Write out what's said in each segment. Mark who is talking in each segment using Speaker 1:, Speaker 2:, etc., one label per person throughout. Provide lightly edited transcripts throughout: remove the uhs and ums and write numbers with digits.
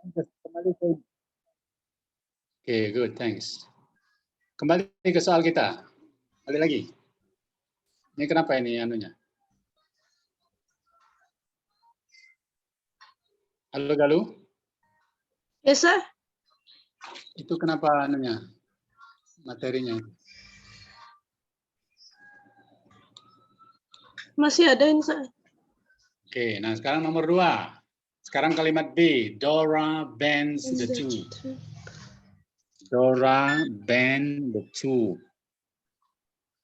Speaker 1: Kembali ke Oke, good, thanks. Kembali ke soal kita. Balik lagi. Ini kenapa ini anunya? Halo Galuh,
Speaker 2: Yes, sir.
Speaker 1: itu kenapa anunya? Materinya.
Speaker 2: Masih ada yang sir.
Speaker 1: Oke, nah sekarang nomor 2. Sekarang kalimat B. Dora bends the tube. Dora bend the tube.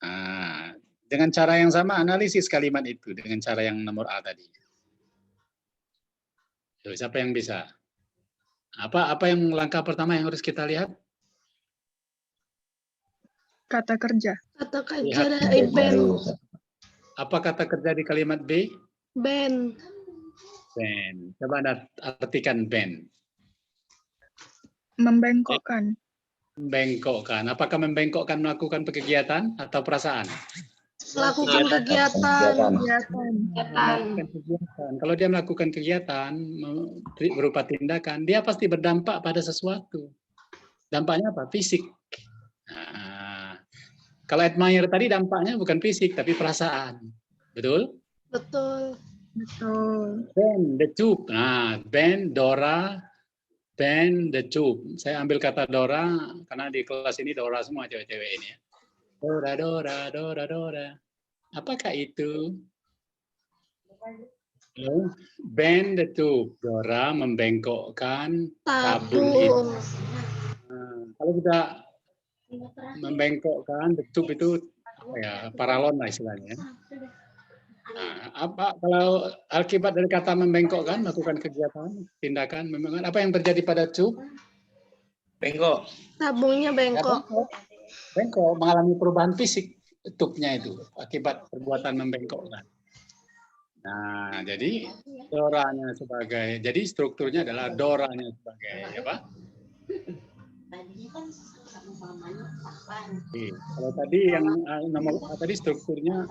Speaker 1: Nah, dengan cara yang sama analisis kalimat itu dengan cara yang nomor A tadi. Tuh, siapa yang bisa? Apa yang langkah pertama yang harus kita lihat?
Speaker 3: Kata kerja.
Speaker 2: Kata kerja
Speaker 1: Lihat.
Speaker 2: dari band.
Speaker 1: Apa kata kerja di kalimat B?
Speaker 2: Band.
Speaker 1: Bend. Coba Anda artikan bend.
Speaker 3: Membengkokkan.
Speaker 1: Membengkokkan. Apakah membengkokkan melakukan kegiatan atau perasaan?
Speaker 2: Melakukan kegiatan.
Speaker 1: Melakukan kegiatan. Kalau dia melakukan kegiatan berupa tindakan, dia pasti berdampak pada sesuatu. Dampaknya apa? Fisik. Nah, kalau admire tadi dampaknya bukan fisik tapi perasaan. Betul?
Speaker 2: Betul.
Speaker 3: Betul.
Speaker 1: Bend the tube. Nah, bend Dora, bend the tube. Saya ambil kata Dora karena di kelas ini Dora semua cewek-cewek ini ya. Dora, Dora, Dora, Dora. Apakah itu? Bend the tube. Dora membengkokkan tabung itu. Nah, kalau kita membengkokkan, the tube itu apa ya, paralon lah istilahnya. Nah, apa kalau akibat dari kata membengkokkan, melakukan kegiatan, tindakan, membengkokkan, apa yang terjadi pada tube?
Speaker 4: Bengkok.
Speaker 2: Tabungnya bengkok.
Speaker 1: Bengkok mengalami perubahan fisik tube-nya itu akibat perbuatan membengkokkan. Nah, jadi doranya sebagai, jadi strukturnya adalah doranya sebagai apa? Oke, kalau tadi yang nomor tadi strukturnya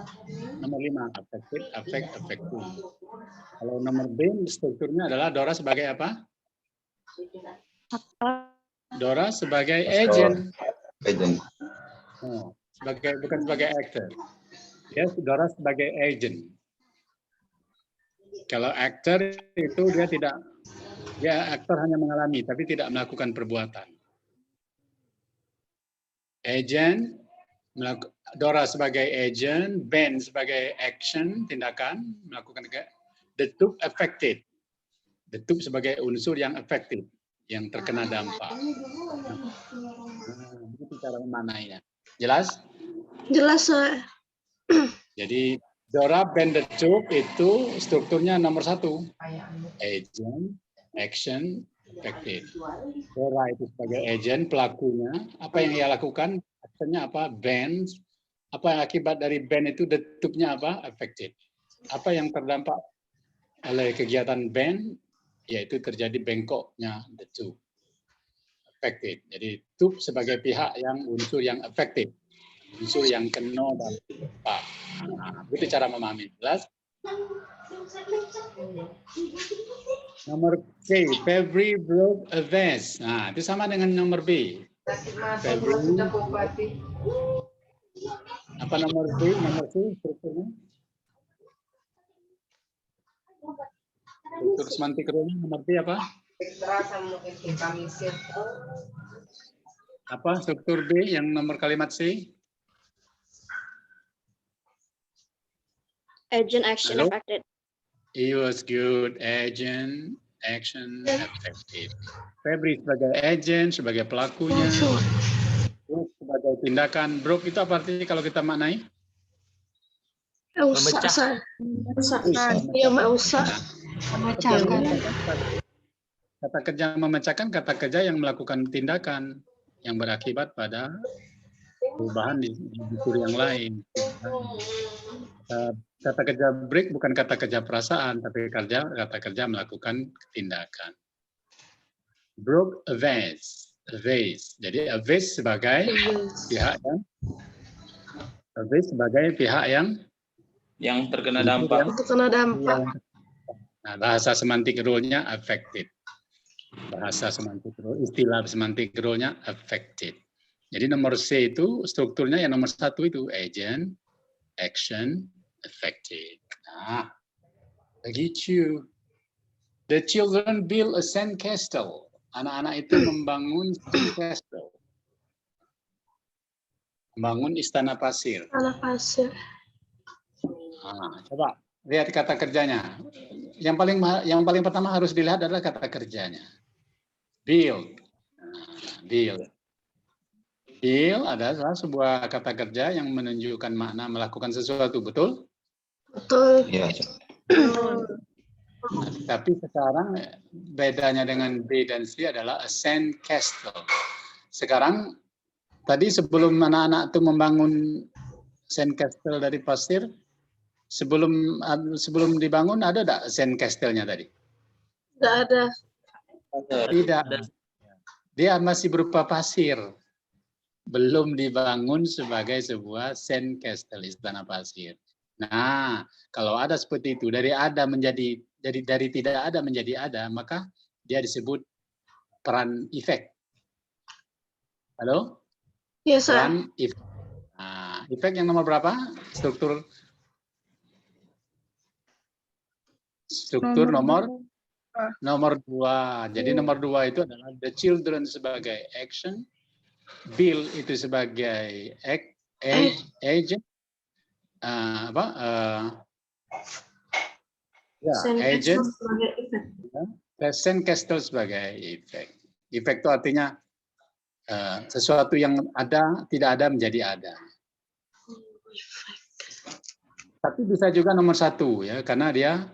Speaker 1: nomor 5, affected, affect, affecting. Kalau nomor B strukturnya adalah Dora sebagai apa? Dora sebagai agent. Oh, bukan sebagai actor. Ya, Dora sebagai agent. Kalau actor itu dia aktor hanya mengalami tapi tidak melakukan perbuatan. Agent, Dora sebagai agent, Ben sebagai action, tindakan, melakukan the tube affected. The tube sebagai unsur yang affected, yang terkena dampak. Nah, itu cara memanainya. Jelas?
Speaker 2: Jelas, sir.
Speaker 1: Jadi Dora bend the tube itu strukturnya nomor 1. Agent, action, affected. Dora itu sebagai agent, pelakunya. Apa yang ia lakukan? Actionnya apa? Bend. Apa yang akibat dari bend itu? The tube-nya apa? Affected. Apa yang terdampak oleh kegiatan bend? Yaitu terjadi bengkoknya the tube. Affected. Jadi tube sebagai pihak yang unsur yang affected. Unsur yang kena dampak. Nah, itu cara memahami. Jelas? Nomor C, Febri broke a vase. Nah, itu sama dengan nomor B. Febri. Apa nomor B? Nomor C strukturnya? Struktur semantik rule nomor B apa? Apa struktur B yang nomor kalimat C?
Speaker 5: Agent, action,
Speaker 1: Halo?
Speaker 5: affected.
Speaker 1: It was good. Agent, action, affected. Febri sebagai agent, sebagai pelakunya. Broke sebagai tindakan. Broke itu apa artinya kalau kita maknai?
Speaker 2: Rusak, sir. Iya, rusak.
Speaker 3: Memecahkan.
Speaker 1: Kata kerja memecahkan, kata kerja yang melakukan tindakan yang berakibat pada perubahan di unsur yang lain. Kata kerja break bukan kata kerja perasaan, tapi kata kerja melakukan tindakan. Broke a vase. A vase. Jadi a vase sebagai pihak yang
Speaker 4: terkena dampak.
Speaker 2: Terkena dampak.
Speaker 1: Nah, bahasa semantik rule-nya affected. Bahasa semantik rule, istilah semantik rule-nya affected. Jadi nomor C itu strukturnya yang nomor 1 itu agent, action, affected. Nah, begitu. The children build a sand castle. Anak-anak itu membangun sand castle. Membangun istana pasir.
Speaker 2: Tanah pasir.
Speaker 1: Nah, coba lihat kata kerjanya. Yang paling pertama harus dilihat adalah kata kerjanya. Build. Nah, build. Build adalah sebuah kata kerja yang menunjukkan makna melakukan sesuatu, betul?
Speaker 2: Betul.
Speaker 4: Iya.
Speaker 1: Nah, tapi sekarang bedanya dengan B dan C adalah a sand castle. Sekarang tadi sebelum anak-anak itu membangun sand castle dari pasir, sebelum dibangun ada enggak sand castle-nya tadi?
Speaker 2: Tidak ada.
Speaker 1: Tidak. Dia masih berupa pasir. Belum dibangun sebagai sebuah sand castle, istana pasir. Nah, kalau ada seperti itu dari tidak ada menjadi ada, maka dia disebut peran efek. Halo?
Speaker 2: Yes, sir.
Speaker 1: Peran efek. Nah, efek yang nomor berapa? Struktur nomor 2. Jadi nomor 2 itu adalah the children sebagai action, Bill itu sebagai agent, agent, sandcastle sebagai efek. Efek itu artinya sesuatu yang ada tidak ada menjadi ada. Tapi bisa juga nomor 1 ya, karena dia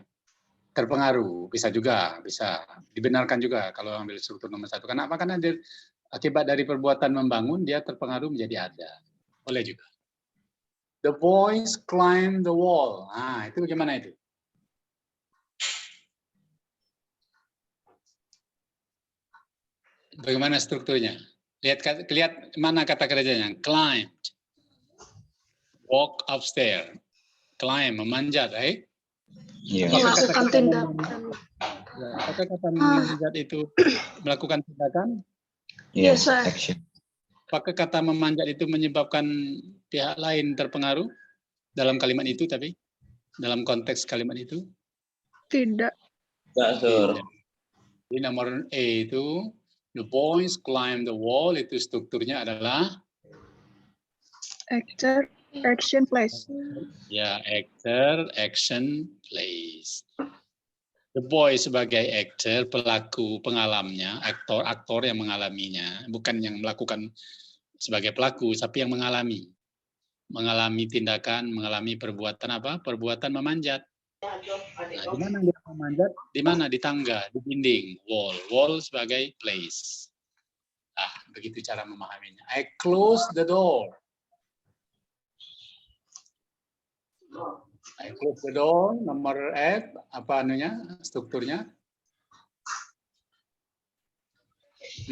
Speaker 1: terpengaruh. Bisa juga, bisa dibenarkan juga kalau ambil struktur nomor 1. Kenapa? Karena dia akibat dari perbuatan membangun, dia terpengaruh menjadi ada. Boleh juga. The boys climb the wall. Nah, itu bagaimana itu? Bagaimana strukturnya? Lihat mana kata kerjanya. Climbed. Walk upstairs. Climb, memanjat, right?
Speaker 4: Iya.
Speaker 2: Melakukan tindakan.
Speaker 1: Apakah kata memanjat itu melakukan tindakan?
Speaker 2: Yes, sir.
Speaker 4: Action.
Speaker 1: Apakah kata memanjat itu menyebabkan pihak lain terpengaruh dalam kalimat itu, tapi dalam konteks kalimat itu?
Speaker 3: Tidak.
Speaker 4: Enggak, Sur.
Speaker 1: Di nomor E itu, the boys climb the wall, itu strukturnya adalah
Speaker 3: Actor, action, place.
Speaker 1: ya actor, action, place. The boy sebagai actor, pelaku, pengalamnya, aktor yang mengalaminya, bukan yang melakukan sebagai pelaku, tapi yang mengalami tindakan, mengalami perbuatan apa? Perbuatan memanjat. Nah, di mana dia memanjat? Di mana? Di tangga, di dinding, wall sebagai place. Begitu cara memahaminya. I close the door. I close the door, nomor F, apa strukturnya?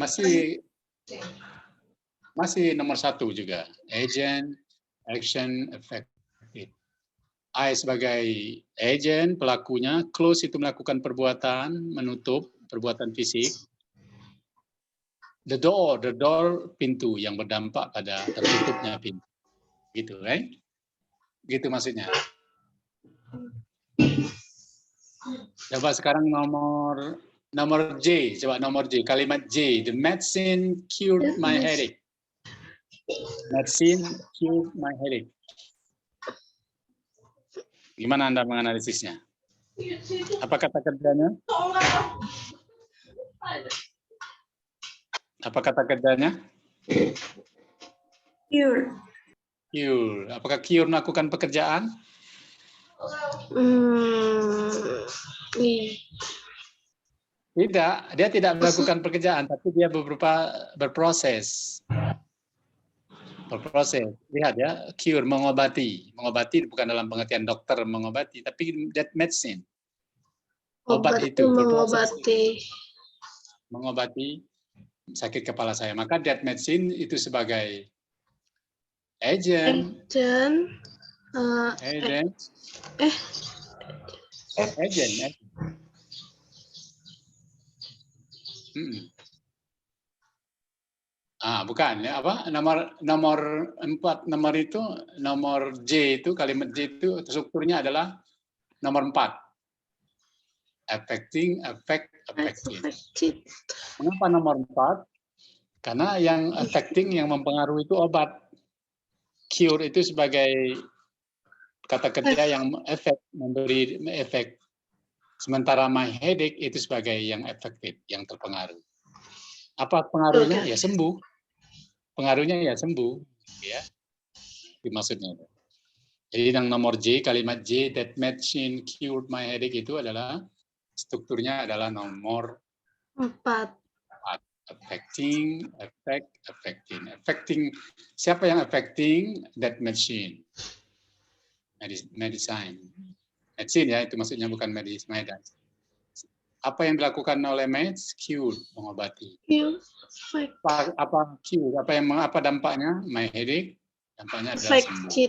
Speaker 1: Masih nomor 1 juga. Agent, action, effective. I sebagai agent, pelakunya. Close itu melakukan perbuatan, menutup, perbuatan fisik. The door, pintu yang berdampak pada tertutupnya pintu. Gitu, right? Gitu maksudnya. Coba sekarang nomor J, coba nomor J, kalimat J. The medicine cured my headache. Medicine cured my headache. Gimana Anda menganalisisnya? Apa kata kerjanya? Apa kata kerjanya?
Speaker 2: Cure.
Speaker 1: Cure. Apakah cure melakukan pekerjaan? Tidak, dia tidak melakukan pekerjaan, tapi dia berproses. Lihat ya, cure, mengobati. Mengobati bukan dalam pengertian dokter mengobati, tapi that medicine. Obat itu mengobati sakit kepala saya. Maka that medicine itu sebagai agent. Bukan ya, apa nomor 4, nomor J itu, kalimat J itu strukturnya adalah nomor 4. Affecting, affecting. Mengapa nomor 4? Karena yang affecting, yang mempengaruhi itu obat. Cure itu sebagai kata kerja yang efek, memberi efek. Sementara my headache itu sebagai yang affected, yang terpengaruh. Apa pengaruhnya? Ya sembuh. Pengaruhnya ya sembuh, ya. Itu maksudnya. Jadi yang nomor J, kalimat J, that medicine cured my headache itu adalah strukturnya adalah nomor
Speaker 2: 4.
Speaker 1: Affecting, affecting. Affecting, siapa yang affecting? That medicine. Medicine. Medicine ya, itu maksudnya bukan medicine. Apa yang dilakukan oleh meds? Cure, mengobati. Apa cure? Apa dampaknya? My headache. Dampaknya adalah sembuh.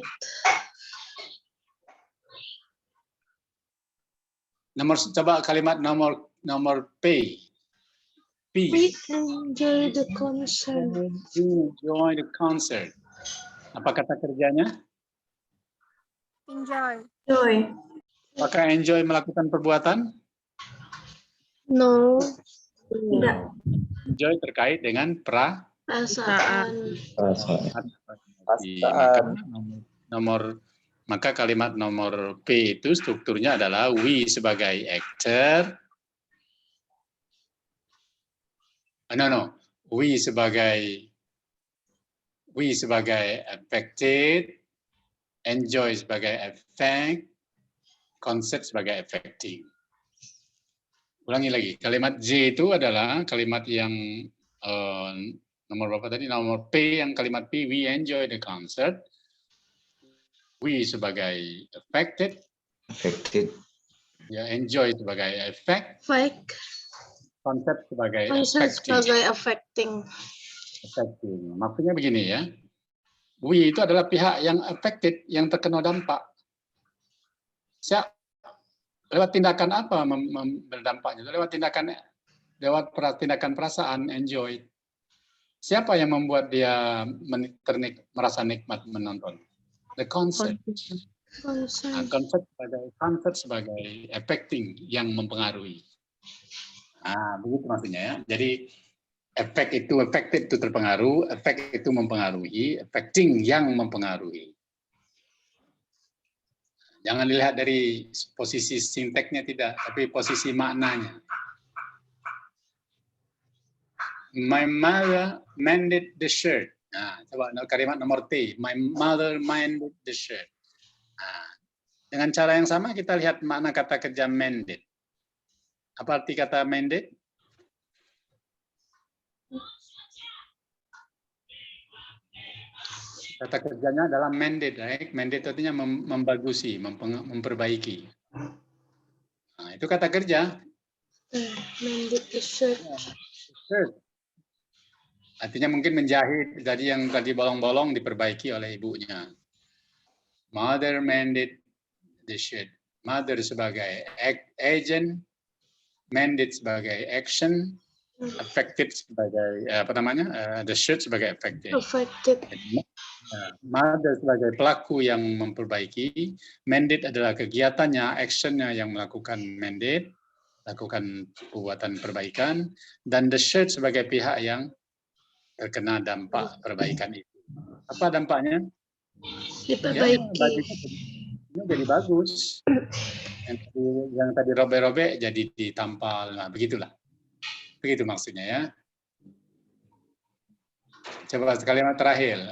Speaker 1: Coba kalimat nomor P. P.
Speaker 2: We enjoy the concert.
Speaker 1: Enjoy the concert. Apa kata kerjanya?
Speaker 3: Enjoy.
Speaker 1: Apakah enjoy melakukan perbuatan?
Speaker 2: No.
Speaker 1: Tidak. Enjoy terkait dengan
Speaker 2: Perasaan.
Speaker 1: Maka kalimat nomor P itu strukturnya adalah we sebagai actor. We sebagai affected, enjoy sebagai effect, concert sebagai affecting. Ulangi lagi, kalimat J itu adalah kalimat yang nomor berapa tadi? Nomor P, yang kalimat P, we enjoy the concert. We sebagai affected. Ya, enjoy sebagai effect. Concert sebagai
Speaker 2: affecting.
Speaker 1: Maksudnya begini ya. We itu adalah pihak yang affected, yang terkena dampak. Lewat tindakan apa berdampaknya? Lewat tindakan perasaan, enjoy. Siapa yang membuat dia merasa nikmat menonton? The concert. Concert sebagai affecting, yang mempengaruhi. Begitu maksudnya ya. Jadi affected itu terpengaruh, effect itu mempengaruhi, affecting yang mempengaruhi. Jangan dilihat dari posisi sinteksnya tidak, tapi posisi maknanya. My mother mended the shirt. Coba kalimat nomor T. My mother mended the shirt. Dengan cara yang sama kita lihat makna kata kerja mended. Apa arti kata mended? Kata kerjanya adalah mended, right? Mended artinya membagusi, memperbaiki. Itu kata kerja.
Speaker 2: Mended the shirt.
Speaker 1: Artinya mungkin menjahit, jadi yang tadi bolong-bolong diperbaiki oleh ibunya. Mother mended the shirt. Mother sebagai agent, mended sebagai action, affected sebagai the shirt sebagai affected. Mother sebagai pelaku yang memperbaiki, mended adalah kegiatannya, actionnya yang melakukan mended, lakukan perbuatan perbaikan, dan the shirt sebagai pihak yang terkena dampak perbaikan itu. Apa dampaknya?
Speaker 2: Diperbaiki.
Speaker 1: Ya, jadi bagus. Yang tadi robek-robek jadi ditampal. Begitulah. Begitu maksudnya ya. Coba kalimat terakhir.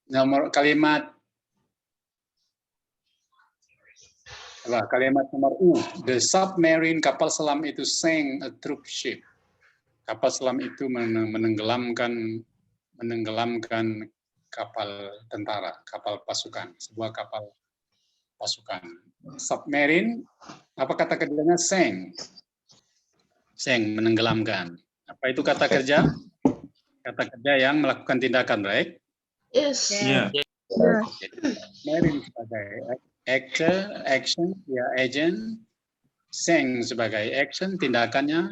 Speaker 1: Kalimat nomor U. The submarine, kapal selam itu sank a troop ship. Kapal selam itu menenggelamkan kapal tentara, kapal pasukan, sebuah kapal pasukan. Submarine, apa kata kerjanya? Sank, menenggelamkan. Apa itu kata kerja? Kata kerja yang melakukan tindakan, right?
Speaker 2: Yes.
Speaker 4: Yeah.
Speaker 1: Submarine sebagai actor, action, ya agent, Sang sebagai action, tindakannya.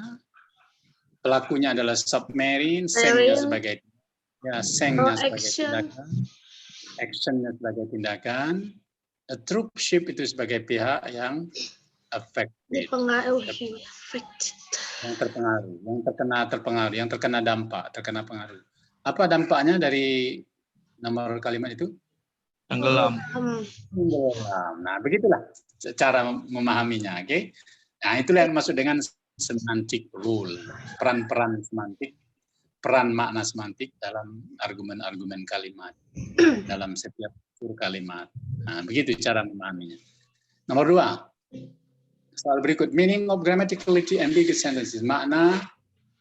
Speaker 1: Pelakunya adalah submarine, sangnya
Speaker 2: Marine.
Speaker 1: sebagai sangnya
Speaker 2: Oh,
Speaker 1: sebagai
Speaker 2: action.
Speaker 1: tindakan, actionnya sebagai tindakan. A troop ship itu sebagai pihak yang affected,
Speaker 2: Dipengaruhi. Affected.
Speaker 1: yang terpengaruh, yang terkena dampak, terkena pengaruh. Apa dampaknya dari nomor kalimat itu?
Speaker 4: Tenggelam.
Speaker 1: Tenggelam. Nah, begitulah cara memahaminya, oke? Nah, itulah yang maksud dengan semantic rule, peran-peran semantik, peran makna semantik dalam argumen-argumen kalimat, dalam setiap unsur kalimat. Nah, begitu cara memahaminya. Nomor 2, soal berikut, meaning of grammatically ambiguous sentences, makna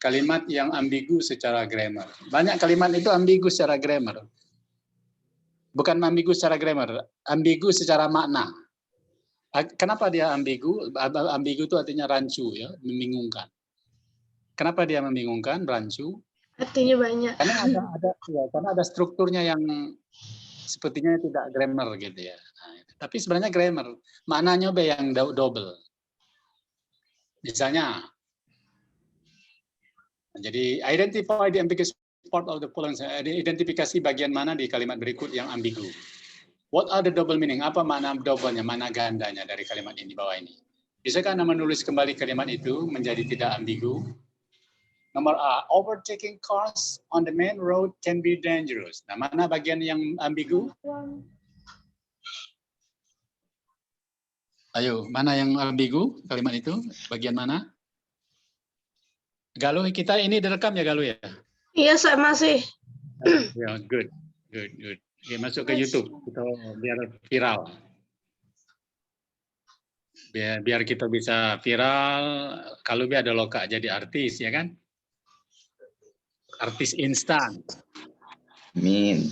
Speaker 1: kalimat yang ambigu secara grammar. Banyak kalimat itu ambigu secara grammar. Bukan ambigu secara grammar, ambigu secara makna. Kenapa dia ambigu? Ambigu itu artinya rancu, ya, membingungkan. Kenapa dia membingungkan, rancu?
Speaker 2: Artinya banyak.
Speaker 1: Karena ada strukturnya yang sepertinya tidak grammar gitu ya. Nah, tapi sebenarnya grammar, maknanya yang double. Misalnya, jadi identify the ambiguous part of the following. Identifikasi bagian mana di kalimat berikut yang ambigu. What are the double meaning? Apa makna double-nya, mana gandanya dari kalimat ini di bawah ini? Bisakah Anda menulis kembali kalimat itu menjadi tidak ambigu? Nomor A, overtaking cars on the main road can be dangerous. Nah, mana bagian yang ambigu? Ayo, mana yang ambigu kalimat itu? Bagian mana? Galuh, kita ini direkam ya Galuh ya?
Speaker 2: Iya, saya masih.
Speaker 1: Ya, good. Oke, masuk ke YouTube, kita biar viral. Biar kita bisa viral, kalau ada loka jadi artis, ya kan? Artis instan.
Speaker 4: Amin.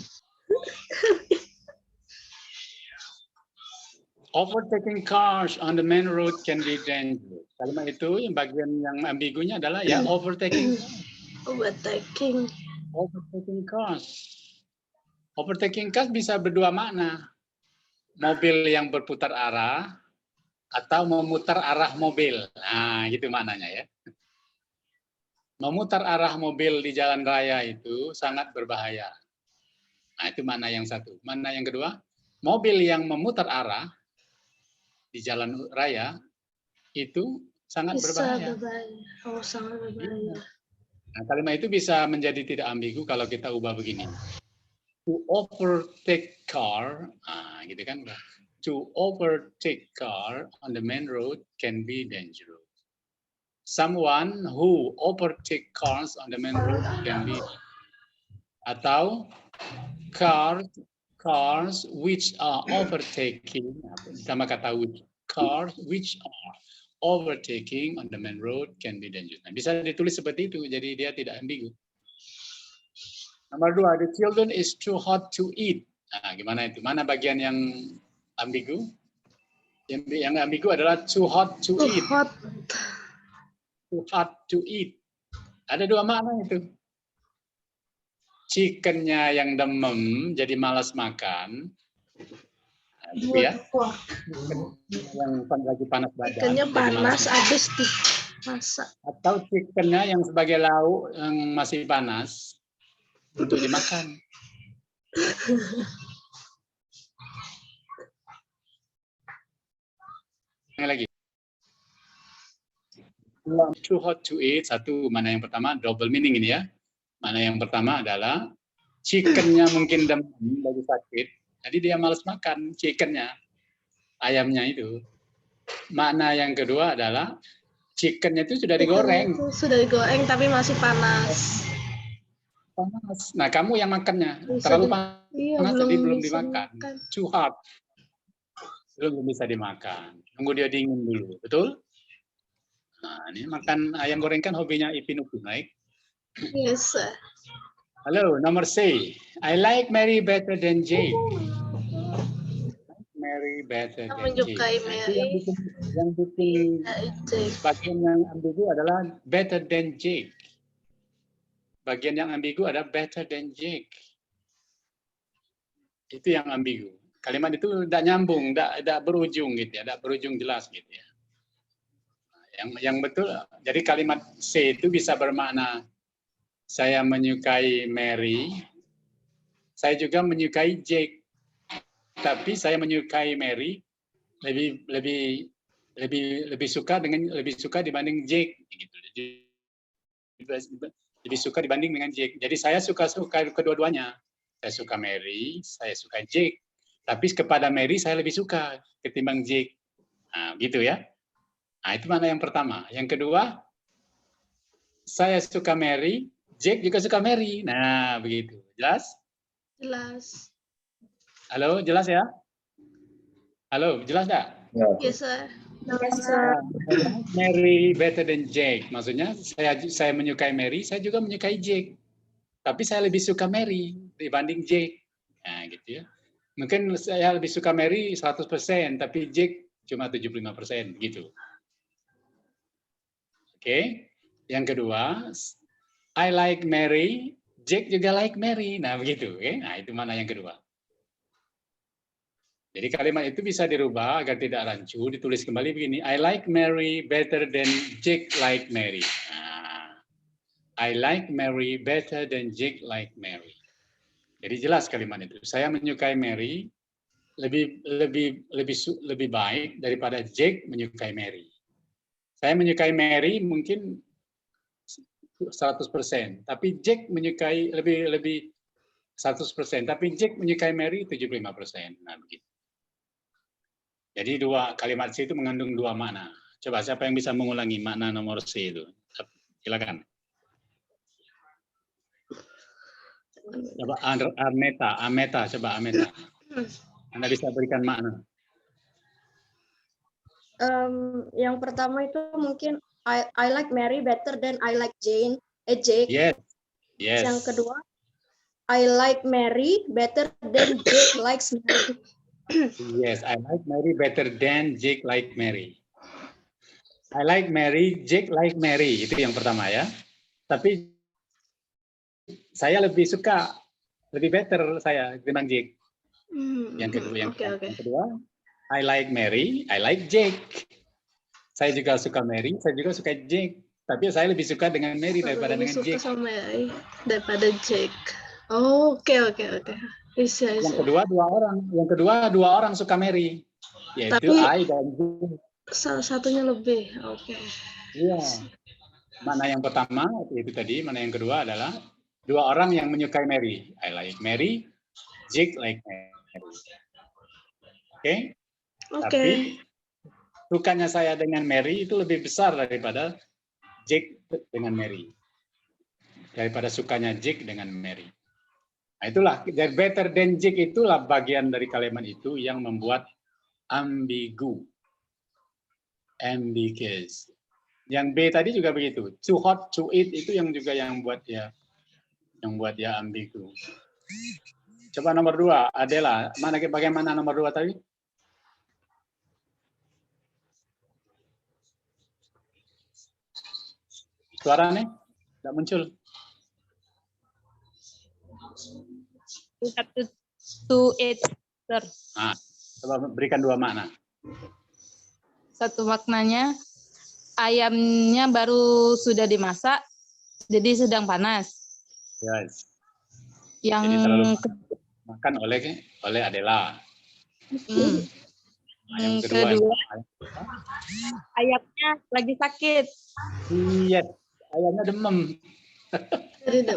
Speaker 1: Overtaking cars on the main road can be dangerous. Kalimat itu yang bagian yang ambigunya adalah ya overtaking. Overtaking cars. Overtaking cars bisa berdua makna. Mobil yang berputar arah atau memutar arah mobil. Nah, gitu maknanya ya. Memutar arah mobil di jalan raya itu sangat berbahaya. Nah, itu makna yang satu. Makna yang kedua, mobil yang memutar arah di jalan raya itu sangat berbahaya.
Speaker 2: Oh, sangat berbahaya.
Speaker 1: Nah, kalimat itu bisa menjadi tidak ambigu kalau kita ubah begini. To overtake car, gitu kan? To overtake car on the main road can be dangerous. Someone who overtake cars on the main road can be, atau cars which are overtaking, sama kata which, cars which are overtaking on the main road can be dangerous. Nah, bisa ditulis seperti itu, jadi dia tidak ambigu. Nomor 2, the children is too hot to eat. Nah, gimana itu? Mana bagian yang ambigu? Yang ambigu adalah too hot to eat. Too hot to eat. Ada dua makna itu. Chickennya yang demam, jadi malas makan. Nah, gitu ya. Yang lagi panas badan.
Speaker 2: Chickennya panas, habis dimasak.
Speaker 1: Atau chickennya yang sebagai lauk yang masih panas untuk dimakan. Yang lagi. Too hot to eat, satu, mana yang pertama, double meaning ini ya. Mana yang pertama adalah chickennya mungkin demam lagi sakit, jadi dia malas makan chickennya, ayamnya itu. Makna yang kedua adalah chickennya itu sudah digoreng.
Speaker 2: Sudah digoreng tapi masih panas.
Speaker 1: Panas. Nah, kamu yang makannya terlalu panas, jadi belum dimakan. Too hot. Belum bisa dimakan. Tunggu dia dingin dulu, betul? Nah, ini makan ayam goreng kan hobinya Ipin Upin, right?
Speaker 2: Yes, sir.
Speaker 1: Halo, nomor C. I like Mary better than Jake. Mary better than Jake.
Speaker 2: Menyukai Mary.
Speaker 1: Yang bikin bagian yang ambigu adalah better than Jake. Bagian yang ambigu adalah better than Jake. Itu yang ambigu. Kalimat itu tidak nyambung, tidak berujung gitu ya, tidak berujung jelas gitu ya. Yang betul. Jadi kalimat C itu bisa bermakna saya menyukai Mary, saya juga menyukai Jake. Tapi saya menyukai Mary lebih suka dibanding Jake gitu. Lebih suka dibanding dengan Jake. Jadi saya suka kedua-duanya. Saya suka Mary, saya suka Jake. Tapi kepada Mary saya lebih suka ketimbang Jake. Nah, gitu ya. Nah, itu mana yang pertama. Yang kedua, saya suka Mary, Jake juga suka Mary. Nah, begitu. Jelas?
Speaker 2: Jelas.
Speaker 1: Halo, jelas ya? Halo, jelas nggak?
Speaker 2: Yes, sir.
Speaker 1: Mary better than Jake. Maksudnya saya menyukai Mary, saya juga menyukai Jake. Tapi saya lebih suka Mary dibanding Jake. Nah, gitu ya. Mungkin saya lebih suka Mary 100%, tapi Jake cuma 75%, gitu. Oke. Yang kedua, I like Mary, Jake juga like Mary. Nah, begitu. Okay? Nah, itu mana yang kedua. Jadi kalimat itu bisa dirubah agar tidak rancu, ditulis kembali begini, I like Mary better than Jake like Mary. Nah, I like Mary better than Jake like Mary. Jadi jelas kalimat itu. Saya menyukai Mary lebih baik daripada Jake menyukai Mary. Saya menyukai Mary mungkin 100%, tapi Jake menyukai lebih 100%, tapi Jake menyukai Mary 75%. Nah, begitu. Jadi dua kalimat C itu mengandung dua makna. Coba siapa yang bisa mengulangi makna nomor C itu? Silakan. Coba Ameta, coba Ameta. Anda bisa berikan makna.
Speaker 5: Yang pertama itu mungkin I like Mary better than I like Jake.
Speaker 1: Yes.
Speaker 5: Yang kedua, I like Mary better than Jake likes Mary.
Speaker 1: Yes, I like Mary better than Jake like Mary. I like Mary, Jake like Mary. Itu yang pertama ya. Tapi saya lebih better saya ketimbang Jake. Yang kedua, I like Mary, I like Jake. Saya juga suka Mary, saya juga suka Jake. Tapi saya lebih suka dengan Mary daripada dengan Jake.
Speaker 2: Suka sama Mary daripada Jake. Oh, oke. Bisa.
Speaker 1: Yang kedua dua orang suka Mary, yaitu
Speaker 2: Tapi
Speaker 1: I dan Jake.
Speaker 2: Salah satunya lebih. Oke.
Speaker 1: Iya. Mana yang pertama itu tadi, mana yang kedua adalah dua orang yang menyukai Mary. I like Mary, Jake like Mary. Oke? Tapi sukanya saya dengan Mary itu lebih besar daripada Jake dengan Mary. Daripada sukanya Jake dengan Mary. Nah, itulah, better than Jake itulah bagian dari kalimat itu yang membuat ambigu. Ambiguous. Yang B tadi juga begitu. Too hot to eat itu yang juga yang buat dia ambigu. Coba nomor 2, Adela. Bagaimana nomor 2 tadi? Suaranya tidak muncul.
Speaker 6: To eat, sir.
Speaker 1: Nah, coba berikan dua makna.
Speaker 6: Satu maknanya, ayamnya baru sudah dimasak, jadi sedang panas.
Speaker 1: Yes.
Speaker 6: Yang
Speaker 1: jadi terlalu makan oleh Adela. Nah, yang kedua,
Speaker 6: ayamnya lagi sakit.
Speaker 1: Iya, ayamnya demam. Jadi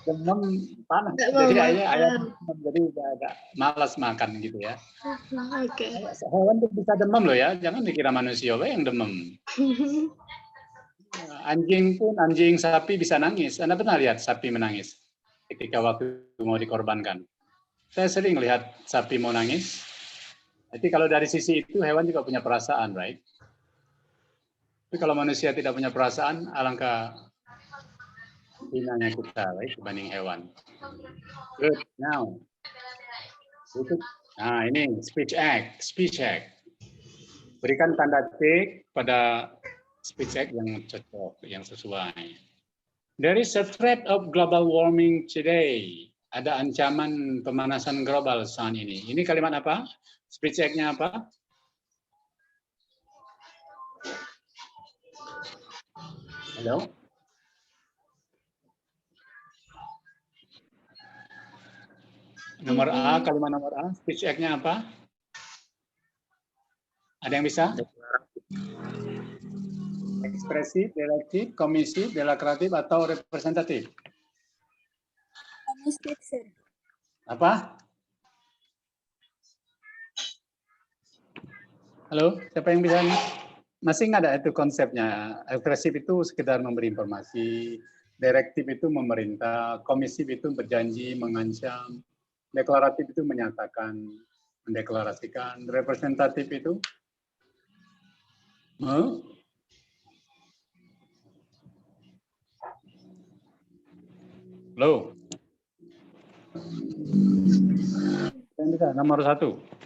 Speaker 1: demam panas. Jadi ayam jadi agak malas makan gitu ya.
Speaker 2: Oke.
Speaker 1: Hewan bisa demam loh ya, jangan dikira manusia yang demam. Anjing, sapi bisa nangis. Anda pernah lihat sapi menangis ketika waktu mau dikorbankan? Saya sering lihat sapi mau nangis. Jadi kalau dari sisi itu hewan juga punya perasaan, right? Tapi kalau manusia tidak punya perasaan, alangkah hinanya kita, right, dibanding hewan. Good. Now, ini speech act. Berikan tanda tik pada speech act yang cocok, yang sesuai. There is a threat of global warming today. Ada ancaman pemanasan global saat ini. Ini kalimat apa? Speech act-nya apa? Halo? Nomor A, kalimat nomor A, speech act-nya apa? Ada yang bisa? Ekspresif, direktif, komisif, deklaratif, atau representatif?
Speaker 7: Komisif, sir.
Speaker 1: Apa? Halo, siapa yang bisa? Masih nggak ada itu konsepnya. Ekspresif itu sekedar memberi informasi, direktif itu memerintah, komisif itu berjanji, mengancam, deklaratif itu menyatakan, mendeklarasikan, representatif itu Halo. Yang bisa, nomor 1.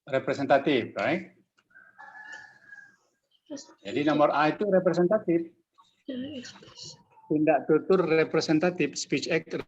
Speaker 1: Representatif, right? Jadi nomor A itu representatif. Tindak tutur representatif, speech act